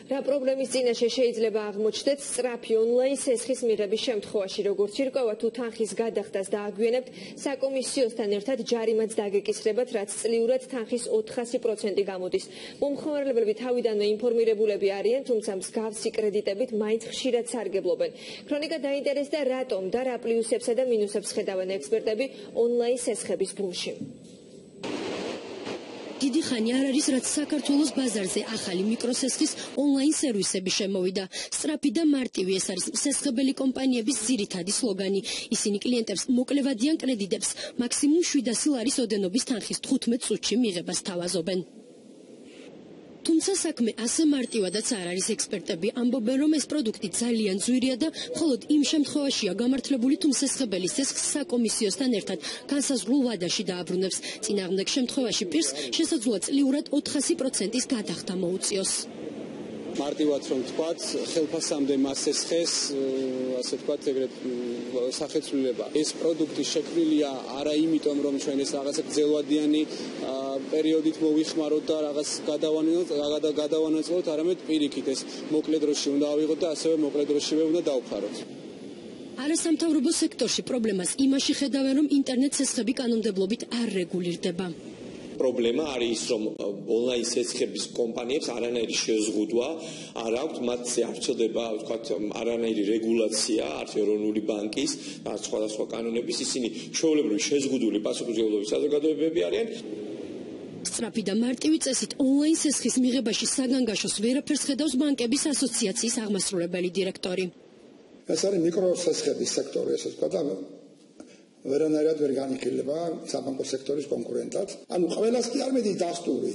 რა პრობლემის წინაშე შეიძლება აღმოჩნდეთ სწრაფი ონლაინ სესხის მიღების შემთხვევაში, როგორც ირკვევა თუ თანხის გადახდას დააგვიანებთ, საკომისიოსთან ერთად ჯარიმაც დაგეკისრებათ, რაც წლიურად თანხის 400% გამოდის. მომხმარებლები თავიდანვე ინფორმირებულები არიან, თუმცა მსგავსი კრედიტებით მაინც ხშირად სარგებლობენ. ქრონიკა დაინტერესდა რატომ და რა პლუსებსა და მინუსებს ხედავენ ექსპერტები ონლაინ სესხების ბუმში. დიდი ხანი არ არის, რაც საქართველოს ბაზარზე ახალი მიკროსესხის ონლაინ სერვისები შემოვიდა. სწრაფი და მარტივი ეს არის სესხებელი კომპანიების ძირითადი სლოგანი. ისინი კლიენტებს მოკლევადიან კრედიტებს მაქსიმუმ 700 ლარის ოდენობის თანხის 15 წუთში მიღებას თავაზობენ. თუმცა საქმე ასე მარტივადაც არ არის. ექსპერტები ამბობენ, რომ ეს პროდუქტი ძალიან ძვირია და მხოლოდ იმ შემთხვევაშია გამართლებული, თუ მსესხებელი სესხს საკომისიოსთან ერთად განსაზღვრულ ვადაში დააბრუნებს. წინააღმდეგ შემთხვევაში პირს შესაძლოა წლიურად 400%-ის გადახდა მოუწიოს. მარტივად რომ ვთქვათ, ხელფასამდე მასესხეს, ასე ვთქვათ, ეგრეთ სახეცვლილება. ეს პროდუქტი შექმნილია არა იმიტომ, რომ ჩვენ ეს რაღაცა გრძელვადიანი პერიოდით მოვიხმაროთ და რაღაც გადავანაწილოთ, არამედ პირიქით ეს მოკლე დროში უნდა ავიღოთ და ასევე მოკლე დროშივე უნდა დავხაროთ. არასამთავრობო სექტორში პრობლემას იმაში ხედავენ, რომ ინტერნეტ სესხები კანონმდებლობით არ რეგულირდება. პრობლემა არის ის, რომ ონლაინ სესხების კომპანიებს არანაირი შეზღუდვა არ აქვს, მათზე არ ვრცელდება, ვთქვათ, არანაირი რეგულაცია, არც ეროვნული ბანკის, არც სხვადასხვა კანონების, ისინი ჩვეულებრივი შეზღუდული პასუხისმგებლობის საზოგადოებები არიან. სწრაფი და მარტივი წესით ონლაინ სესხის მიღებაში საგანგაშოს ვერაფერს ხედავს ბანკების ასოციაციის აღმასრულებელი დირექტორი. ეს არის მიკროსესხების სექტორი, ესე ვთქვათ, ვერანაირად ვერ განიხილება საბანკო სექტორის კონკურენტად. ანუ ყველას კი არ მედის დასტური,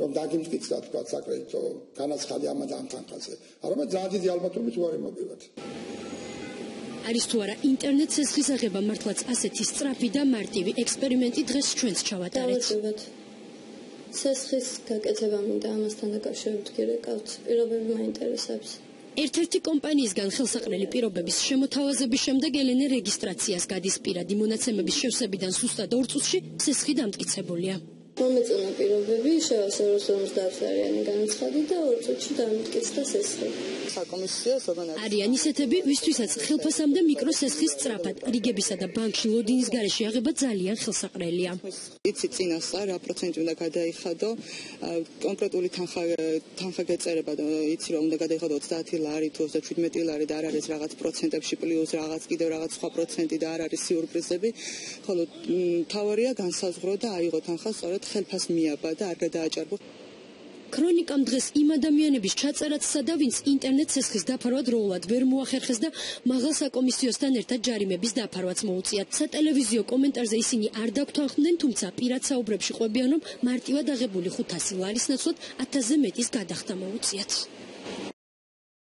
რომ დაგიმტკიცდა თქვათ საკრედიტო განაცხადი ამ და ამ თანხაზე. არამედ ძალიან დიდი ალბათობით უარი მოგივათ. არის თუ არა ინტერნეტ სესხის აღება მართლაც ასეთი სწრაფი და მარტივი ექსპერიმენტი დღეს ჩვენს ჩავატარეთ. სესხის გაკეთება მინდა ამასთან დაკავშირებით გირეკავთ. პირობები მაინტერესებს. ერთ-ერთი კომპანიისგან ხელსაყრელი პირობების შემოთავაზების შემდეგ ელენე რეგისტრაციას გადის. პირადი მონაცემების შევსებიდან სუსტად 2 წუთში სესხი დამტკიცებულია. მომეწონა პირობები, შევასრულე 50-არიანი განაცხადი და 2 წუთში დამტკიცდა სესხი. საკომისიო ზოგადად არიან ისეთები, ვისთვისაც ხელფასამდე მიკროსესხის სწრაფად რიგებისა და ბანკში ლოდინის გარეშე აღება ძალიან ხელსაყრელია. იცი წინასწარ რა პროცენტი უნდა გადაიხადო, კონკრეტული თანხა გეწერება, იცი რომ უნდა გადაიხადო 30 ლარი თუ 17 ლარი და არ არის რაღაც პროცენტებში პლუს რაღაც კიდევ რაღაც სხვა პროცენტი და არ არის სიურპრიზები, ხოლო თავარია განსაზღვრო და აიღო თანხა სწორედ ხელფას მიაბა და არ გადააჭარბო. ქრონიკამ დღეს იმ ადამიანების ჩაწერაცსა და ვინც ინტერნეტ სესხის დაფარვა დროულად ვერ მოახერხეს და მაღალ საკომისიოსთან ერთად ჯარიმების დაფარვაც მოუწიათ. სატელევიზიო კომენტარზე ისინი არ დაგვთანხმდნენ, თუმცა პირად საუბრებში ყვებიან, რომ მარტივად აღებული 500 ლარის ნაცვლად 1000-ზე მეტის გადახდა მოუწიათ.